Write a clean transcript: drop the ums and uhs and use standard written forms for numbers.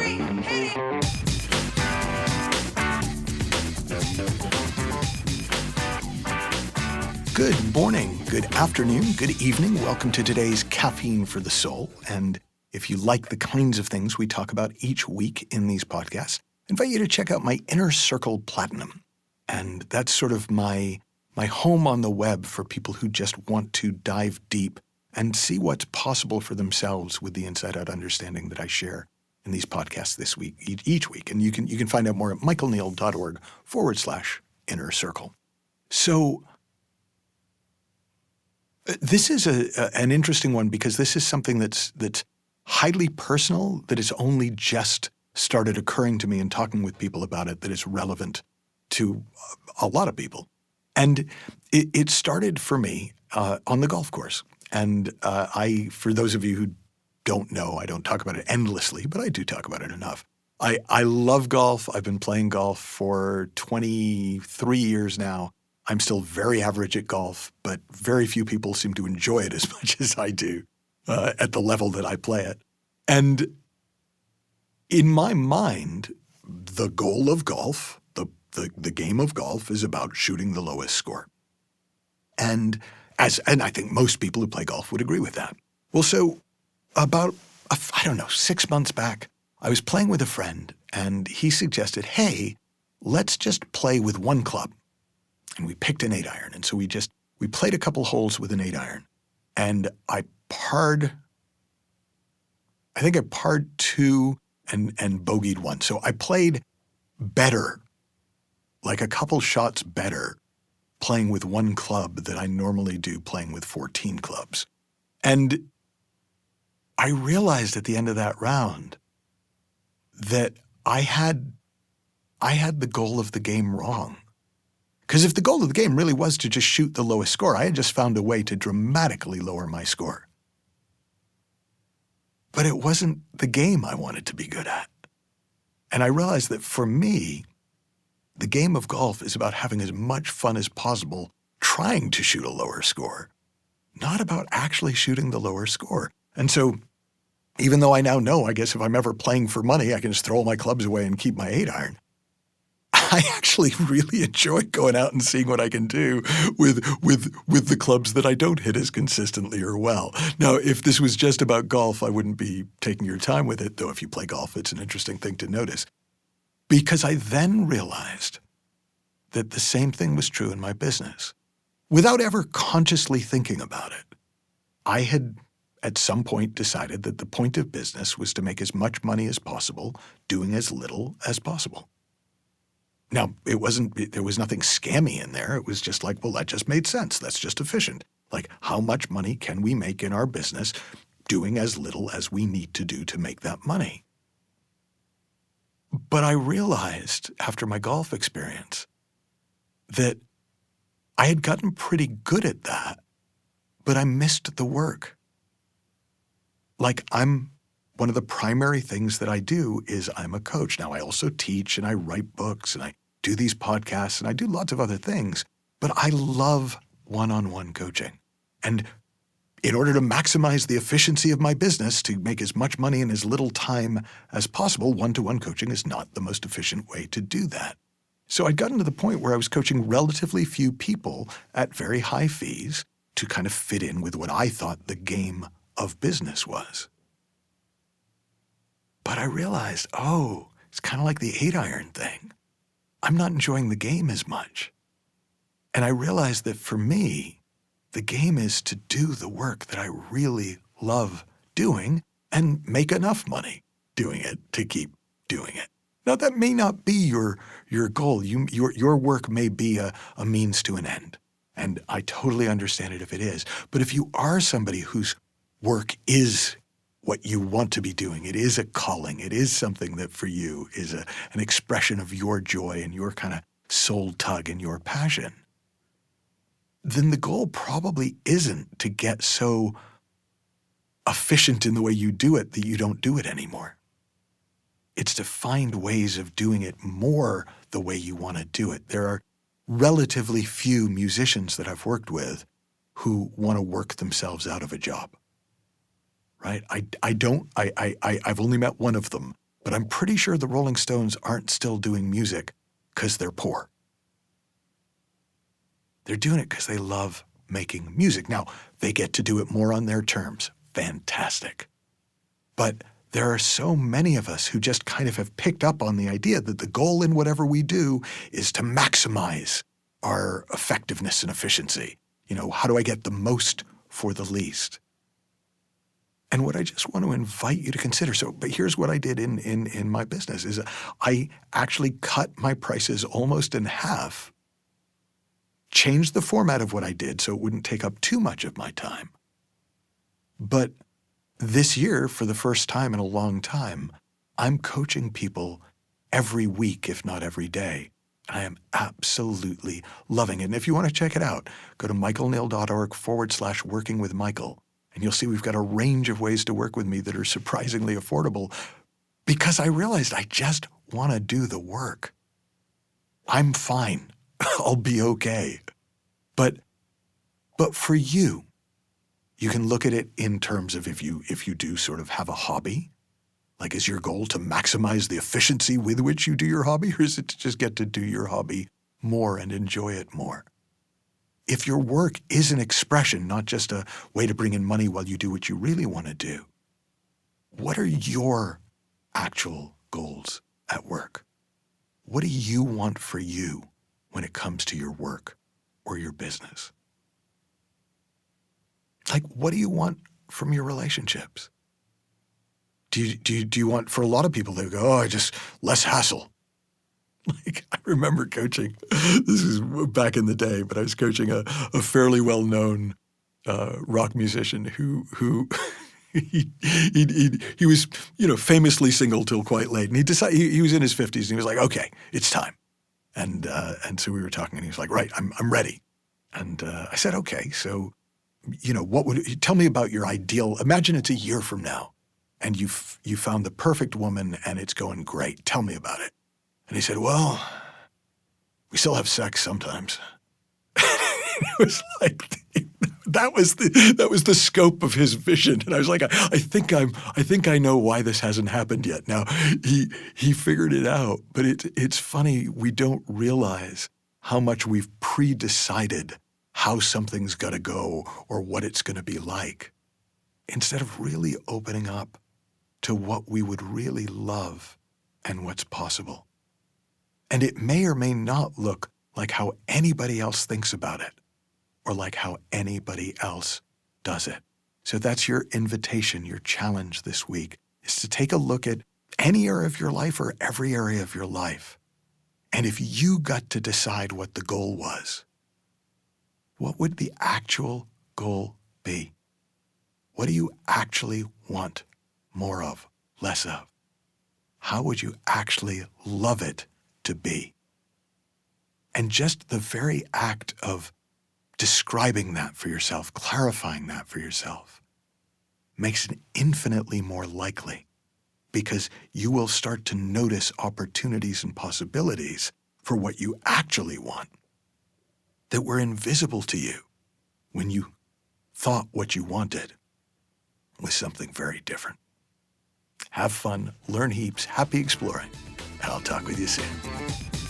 3, hit it! Good morning, good afternoon, good evening. Welcome to today's Caffeine for the Soul. And if you like the kinds of things we talk about each week in these podcasts, I invite you to check out my Inner Circle Platinum. And that's sort of my home on the web for people who just want to dive deep and see what's possible for themselves with the inside-out understanding that I share in these podcasts this week, each week. And you can find out more at michaelneill.org/inner circle. So this is an interesting one because this is something that's highly personal, that has only just started occurring to me and talking with people about it, that is relevant to a lot of people. And it started for me on the golf course. And for those of you who don't know, I don't talk about it endlessly, but I do talk about it enough. I love golf. I've been playing golf for 23 years now. I'm still very average at golf, but very few people seem to enjoy it as much as I do at the level that I play it. And in my mind, the goal of golf, the game of golf, is about shooting the lowest score. And I think most people who play golf would agree with that. Well, so about, 6 months back, I was playing with a friend, and he suggested, hey, let's just play with one club. And we picked an 8-iron. And so we played a couple holes with an 8-iron. And I parred 2 and bogeyed 1. So I played better, like a couple shots better, playing with one club than I normally do playing with 14 clubs. And I realized at the end of that round that I had the goal of the game wrong. Because if the goal of the game really was to just shoot the lowest score, I had just found a way to dramatically lower my score. But it wasn't the game I wanted to be good at. And I realized that for me, the game of golf is about having as much fun as possible trying to shoot a lower score, not about actually shooting the lower score. And so even though I now know, I guess if I'm ever playing for money, I can just throw all my clubs away and keep my 8-iron. I actually really enjoy going out and seeing what I can do with the clubs that I don't hit as consistently or well. Now, if this was just about golf, I wouldn't be taking your time with it, though if you play golf, it's an interesting thing to notice. Because I then realized that the same thing was true in my business. Without ever consciously thinking about it, I had at some point decided that the point of business was to make as much money as possible, doing as little as possible. Now, there was nothing scammy in there. It was just like, well, that just made sense. That's just efficient. Like, how much money can we make in our business doing as little as we need to do to make that money? But I realized after my golf experience that I had gotten pretty good at that, but I missed the work. Like, one of the primary things that I do is I'm a coach. Now, I also teach and I write books and I do these podcasts and I do lots of other things, but I love one-on-one coaching. And in order to maximize the efficiency of my business, to make as much money in as little time as possible, one-to-one coaching is not the most efficient way to do that. So I'd gotten to the point where I was coaching relatively few people at very high fees to kind of fit in with what I thought the game of business was. But I realized, it's kind of like the 8-iron thing. I'm not enjoying the game as much. And I realized that for me, the game is to do the work that I really love doing and make enough money doing it to keep doing it. Now, that may not be your goal. Your work may be a means to an end. And I totally understand it if it is. But if you are somebody whose work is what you want to be doing, it is a calling, it is something that for you is an expression of your joy and your kind of soul tug and your passion, then the goal probably isn't to get so efficient in the way you do it that you don't do it anymore. It's to find ways of doing it more the way you want to do it. There are relatively few musicians that I've worked with who want to work themselves out of a job. Right? I've only met one of them But I'm pretty sure the Rolling Stones aren't still doing music because they're poor. They're doing it because they love making music. Now, they get to do it more on their terms. Fantastic. But there are so many of us who just kind of have picked up on the idea that the goal in whatever we do is to maximize our effectiveness and efficiency. How do I get the most for the least? And what I just want to invite you to consider, but here's what I did in my business, is I actually cut my prices almost in half, changed the format of what I did so it wouldn't take up too much of my time. But this year, for the first time in a long time, I'm coaching people every week, if not every day. I am absolutely loving it. And if you want to check it out, go to michaelneill.org/workingwithmichael. And you'll see we've got a range of ways to work with me that are surprisingly affordable because I realized I just want to do the work. I'm fine. I'll be okay. But for you, you can look at it in terms of if you do sort of have a hobby, like is your goal to maximize the efficiency with which you do your hobby, or is it to just get to do your hobby more and enjoy it more? If your work is an expression, not just a way to bring in money while you do what you really want to do, what are your actual goals at work? What do you want for you when it comes to your work or your business? Like, what do you want from your relationships? Do you want, for a lot of people, they go, less hassle. Like, I remember coaching, this is back in the day, but I was coaching a fairly well-known rock musician who he was, famously single till quite late. And he decided, he was in his 50s, and he was like, okay, it's time. And so we were talking, and he was like, right, I'm ready. And I said, okay, so, tell me about your ideal, imagine it's a year from now, and you found the perfect woman, and it's going great. Tell me about it. And he said, well, we still have sex sometimes. It was like, that was the scope of his vision. And I was like, I think I know why this hasn't happened yet. Now, he figured it out, but it's funny, we don't realize how much we've pre-decided how something's gonna go or what it's gonna be like, instead of really opening up to what we would really love and what's possible. And it may or may not look like how anybody else thinks about it or like how anybody else does it. So that's your invitation, your challenge this week, is to take a look at any area of your life or every area of your life. And if you got to decide what the goal was, what would the actual goal be? What do you actually want more of, less of? How would you actually love it to be? And just the very act of describing that for yourself, clarifying that for yourself, makes it infinitely more likely, because you will start to notice opportunities and possibilities for what you actually want that were invisible to you when you thought what you wanted was something very different. Have fun, learn heaps, happy exploring, and I'll talk with you soon.